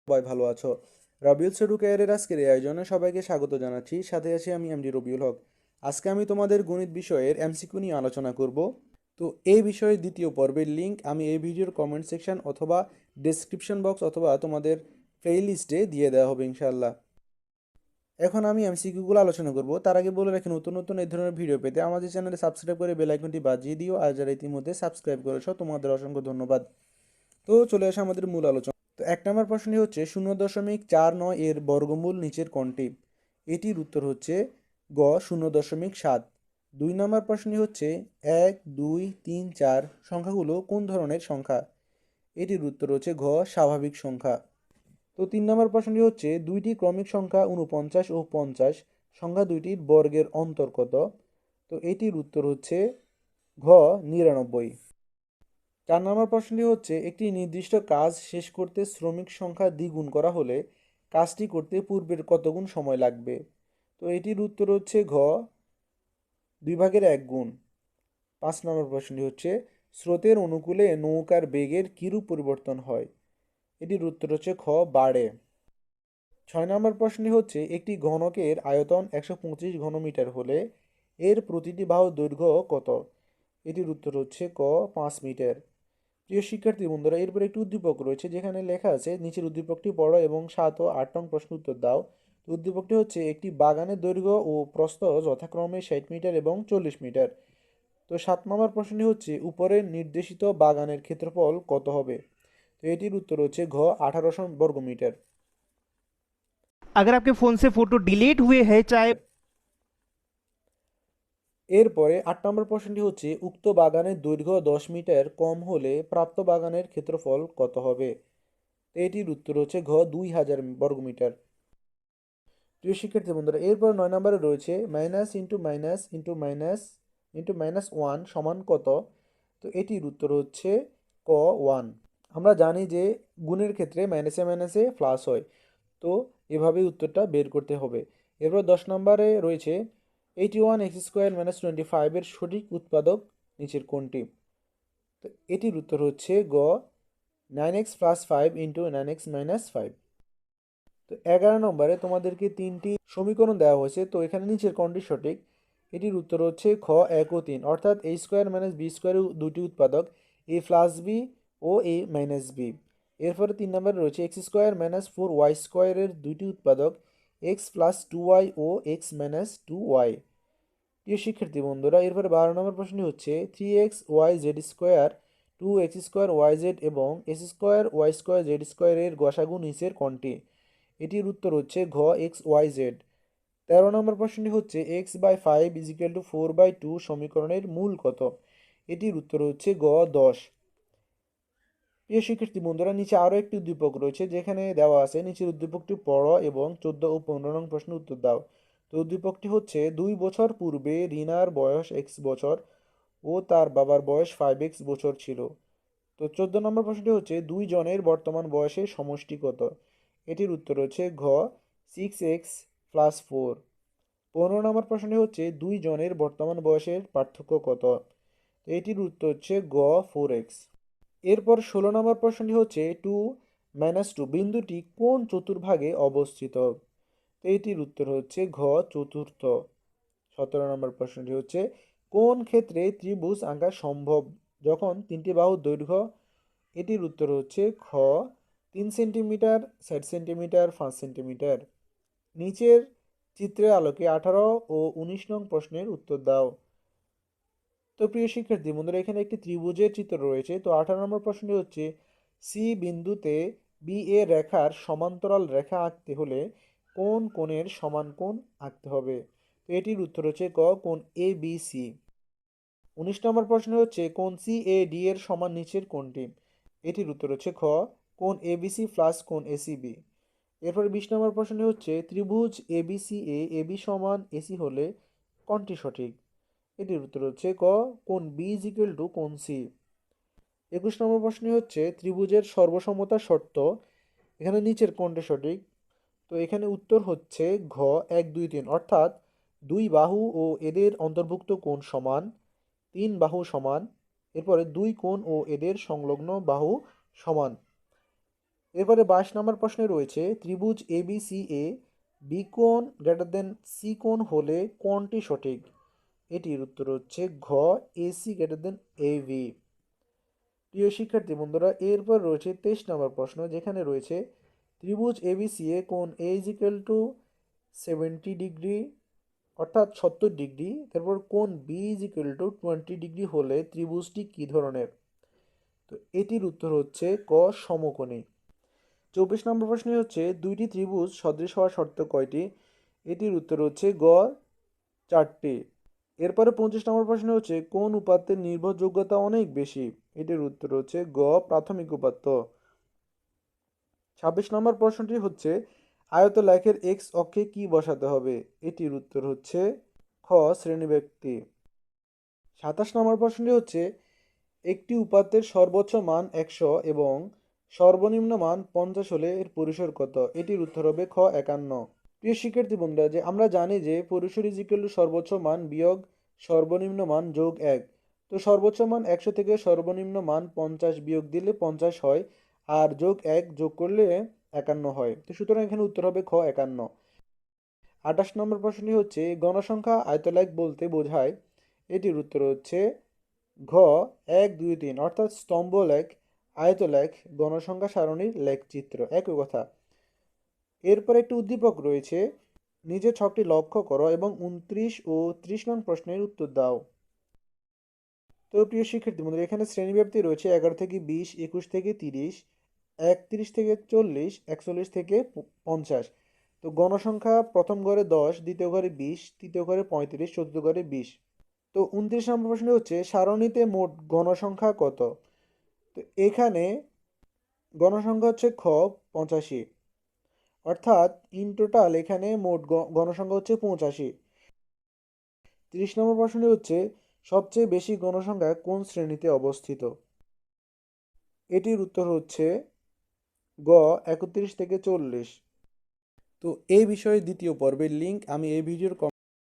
সবাই ভালো আছো? রবিউল সেডু ক্যারিয়ারের আজকের এই আয়োজনে সবাইকে স্বাগত জানাচ্ছি। সাথে আছি আমি এমডি রবিউল হক। আজকে আমি তোমাদের গণিত বিষয়ের এমসিকিউ নিয়ে আলোচনা করব। তো এই বিষয়ের দ্বিতীয় পর্বের লিংক আমি এই ভিডিওর কমেন্ট সেকশন অথবা ডেসক্রিপশন বক্স অথবা তোমাদের প্লে লিস্টে দিয়ে দেওয়া হবে ইনশাল্লাহ। এখন আমি এমসিকিউগুলো আলোচনা করব। তার আগে বলে রাখি, নতুন নতুন এই ধরনের ভিডিও পেতে আমাদের চ্যানেলে সাবস্ক্রাইব করে বেল আইকনটি বাজিয়ে দিও। আর যারা ইতিমধ্যে সাবস্ক্রাইব করেছো তোমাদের অসংখ্য ধন্যবাদ। তো চলে আসে আমাদের মূল আলোচনা। তো 1 নম্বর প্রশ্নটি হচ্ছে 0.49 এর বর্গমূল নিচের কোনটি? এটির উত্তর হচ্ছে গ 0.7। 2 নম্বর প্রশ্নটি হচ্ছে 1, 2, 3, 4 সংখ্যাগুলো কোন ধরনের সংখ্যা? এটির উত্তর হচ্ছে ঘ স্বাভাবিক সংখ্যা। তো 3 নম্বর প্রশ্নটি হচ্ছে দুইটি ক্রমিক সংখ্যা 49 ও 50 সংখ্যা দুইটির বর্গের অন্তর কত? তো এটির উত্তর হচ্ছে ঘ 99। 4 নম্বর প্রশ্নটি হচ্ছে একটি নির্দিষ্ট কাজ শেষ করতে শ্রমিক সংখ্যা দ্বিগুণ করা হলে কাজটি করতে পূর্বের কত গুণ সময় লাগবে? তো এটির উত্তর হচ্ছে ঘ 2/1 গুণ। 5 নম্বর প্রশ্নটি হচ্ছে স্রোতের অনুকূলে নৌকার বেগের কিরূপ পরিবর্তন হয়? এটির উত্তর হচ্ছে খ বাড়ে। 6 নম্বর প্রশ্নটি হচ্ছে একটি ঘনকের আয়তন 125 ঘনমিটার হলে এর প্রতিটি বাহুর দৈর্ঘ্য কত? এটির উত্তর হচ্ছে ক 5 মিটার। প্রিয় শিক্ষার্থী বন্ধুরা, এরপর একটি উদ্দীপক রয়েছে যেখানে লেখা আছে নিচের উদ্দীপকটি পড়ো এবং 7 ও 8 নং প্রশ্ন উত্তর দাও। তো উদ্দীপকটি হচ্ছে একটি বাগানের দৈর্ঘ্য ও প্রস্থ যথাক্রমে 60 মিটার এবং 40 মিটার। তো 7 নম্বর প্রশ্নটি হচ্ছে উপরের নির্দেশিত বাগানের ক্ষেত্রফল কত হবে? তো এটির উত্তর হচ্ছে ঘ 1800 বর্গমিটার। अगर आपके फ़ोन से फ़ोटो डिलीट हुए हैं चाहे এরপরে 8 নম্বর প্রশ্নটি হচ্ছে উক্ত বাগানের দৈর্ঘ্য 10 মিটার কম হলে প্রাপ্ত বাগানের ক্ষেত্রফল কত হবে? তো এটির উত্তর হচ্ছে ঘ 2000 বর্গমিটার। প্রিয় শিক্ষার্থী বন্ধুরা, এরপর 9 নম্বরে রয়েছে minus into minus into minus into minus one সমান কত? তো এটির উত্তর হচ্ছে ক 1। আমরা জানি যে গুণের ক্ষেত্রে মাইনাসে মাইনাসে প্লাস হয়। তো এভাবেই উত্তরটা বের করতে হবে। এরপর 10 নম্বরে রয়েছে 81 x² - 25 এর সঠিক উৎপাদক নিচের কোনটি? তো এটির উত্তর হচ্ছে গ 9x + 5 × 9x - 5। তো 11 নম্বরে তোমাদেরকে তিনটি সমীকরণ দেওয়া হয়েছে। তো এখানে নিচের কোনটি সঠিক? এটির উত্তর হচ্ছে খ 1 ও 3, অর্থাৎ a² - b² দুটি উৎপাদক a+b ও a-b। এরপরে 3 নম্বরে রয়েছে x² - 4y² এর দুইটি উৎপাদক x+2y ও x-2y। প্রিয় শিক্ষার্থী বন্ধুরা, এরপরে 12 নম্বর প্রশ্নটি হচ্ছে 3xyz² 2x² yz এবং s²y²z² এর গসাগু নিচের কোনটি? এটির উত্তর হচ্ছে ঘ xyz। 13 নম্বর প্রশ্নটি হচ্ছে x/5 = 4/2 সমীকরণের মূল কত? এটির উত্তর হচ্ছে গ 10। প্রিয় শিক্ষার্থী বন্ধুরা, নিচে আরও একটি উদ্দীপক রয়েছে যেখানে দেওয়া আছে নিচের উদ্দীপকটি পড়ো এবং 14 ও 15 নং প্রশ্ন উত্তর দাও। তো উদ্দীপকটি হচ্ছে 2 বছর পূর্বে রিনার বয়স x বছর ও তার বাবার বয়স 5x বছর ছিল। তো 14 নম্বর প্রশ্নটি হচ্ছে দুই জনের বর্তমান বয়সের সমষ্টি কত? এটির উত্তর হচ্ছে ঘ 6x + 4। 15 নম্বর প্রশ্নটি হচ্ছে দুই জনের বর্তমান বয়সের পার্থক্য কত? এটির উত্তর হচ্ছে গ 4x। এরপর 16 নম্বর প্রশ্নটি হচ্ছে 2 - 2 বিন্দুটি কোন চতুর্ভাগে অবস্থিত? তো এটির উত্তর হচ্ছে ঘ চতুর্থ। 17 নম্বর প্রশ্নটি হচ্ছে কোন ক্ষেত্রে ত্রিভুজ আঁকা সম্ভব যখন তিনটি বাহুর দৈর্ঘ্য? এটির উত্তর হচ্ছে খ 3 সেন্টিমিটার, 60 সেন্টিমিটার, 5 সেন্টিমিটার। নিচের চিত্রের আলোকে 18 ও 19 নং প্রশ্নের উত্তর দাও। তো প্রিয় শিক্ষার্থী বন্ধুরা, এখানে একটি ত্রিভুজের চিত্র রয়েছে। তো 18 নম্বর প্রশ্নটি হচ্ছে সি বিন্দুতে বি এ রেখার সমান্তরাল রেখা আঁকতে হলে কোন কোণের সমান কোণ আঁকতে হবে? তো এটির উত্তর হচ্ছে ক কোণ এ বি সি। 19 নম্বর প্রশ্ন হচ্ছে কোণ সি এ ডি এর সমান নিচের কোণটি? এটির উত্তর হচ্ছে খ কোণ এ বি সি প্লাস কোণ এ সি বি। এরপরে 20 নম্বর প্রশ্নটি হচ্ছে ত্রিভুজ A B C A A B সমান এসি হলে কোনটি সঠিক? এটির উত্তর হচ্ছে ক কোণ বি ইজ ইকুয়াল টু কোণ সি। 21 নম্বর প্রশ্নটি হচ্ছে ত্রিভুজের সর্বসমতা শর্ত এখানে নিচের কোণটি সঠিক? তো এখানে উত্তর হচ্ছে ঘ 1 2 3, অর্থাৎ দুই বাহু ও এদের অন্তর্ভুক্ত কোণ সমান, তিন বাহু সমান, এরপরে দুই কোণ ও এদের সংলগ্ন বাহু সমান। এরপরে 22 নম্বর প্রশ্নে রয়েছে ত্রিভুজ ABCA বি কোণ গ্রেটার দেন সি কোণ হলে কোণটি সঠিক? এটির উত্তর হচ্ছে ঘ AC গ্রেটার দেন AV। প্রিয় শিক্ষার্থী বন্ধুরা, এরপর রয়েছে 23 নম্বর প্রশ্ন, যেখানে রয়েছে ত্রিভুজ ABCA কোণ A is equal to 70 degree অর্থাৎ 70 ডিগ্রি, তারপর কোণ B is equal to 20 degree হলে ত্রিভুজটি কী ধরনের? তো এটির উত্তর হচ্ছে ক সমকোণী। 24 নম্বর প্রশ্নে হচ্ছে দুইটি ত্রিভুজ সদৃশ হওয়ার শর্ত কয়টি? এটির উত্তর হচ্ছে গ 4টি। এরপরে 25 নম্বর প্রশ্ন হচ্ছে কোন উপাত্তের নির্ভরযোগ্যতা অনেক বেশি? এটির উত্তর হচ্ছে গ প্রাথমিক উপাত্ত। 26 নম্বর প্রশ্নটি হচ্ছে আয়তলেখের এক্স অক্ষে কি বসাতে হবে? এটির উত্তর হচ্ছে খ শ্রেণীব্যক্তি। 27 নম্বর প্রশ্নটি হচ্ছে একটি উপাত্তের সর্বোচ্চ মান 100 এবং সর্বনিম্ন মান 50 হলে এর পরিসর কত? এটির উত্তর হবে খ 51। প্রিয় শিক্ষার্থী বন্ধুরা, যে আমরা জানি যে পরিসর ইজ ইকুয়াল টু সর্বোচ্চ মান বিয়োগ সর্বনিম্ন মান যোগ 1। তো সর্বোচ্চ মান 100 থেকে সর্বনিম্ন মান 50 বিয়োগ দিলে 50 হয়, আর যোগ 1 যোগ করলে 51 হয়। তো সুতরাং এখানে উত্তর হবে খ 51। 28 নম্বর প্রশ্নটি হচ্ছে গণসংখ্যা আয়তলেখ বলতে বোঝায়? এটির উত্তর হচ্ছে ঘ 1 2 3 অর্থাৎ স্তম্ভলেখ, আয়তলেখ, গণসংখ্যা সারণীর লেখচিত্র একই কথা। এরপর একটি উদ্দীপক রয়েছে, নিজের ছকটি লক্ষ্য করো এবং 29 ও 30 নং প্রশ্নের উত্তর দাও। তো প্রিয় শিক্ষার্থী বন্ধুরা, এখানে শ্রেণীব্যাপ্তি রয়েছে 11 থেকে 20, 21 থেকে 30, 31 থেকে 40, 41 থেকে 50। তো গণসংখ্যা প্রথম ঘরে 10, দ্বিতীয় ঘরে 20, তৃতীয় ঘরে 35, চতুর্থ ঘরে 20। তো 29 নম্বর প্রশ্ন হচ্ছে সারণীতে মোট গণসংখ্যা কত? তো এখানে গণসংখ্যা হচ্ছে খ 85, অর্থাৎ ইন টোটাল এখানে মোট গণসংখ্যা হচ্ছে 85। 30 নম্বর প্রশ্নটি হচ্ছে সবচেয়ে বেশি গণসংখ্যা কোন শ্রেণীতে অবস্থিত? এটির উত্তর হচ্ছে গ 31 থেকে 40। তো এই বিষয়ে দ্বিতীয় পর্বের লিঙ্ক আমি এই ভিডিওর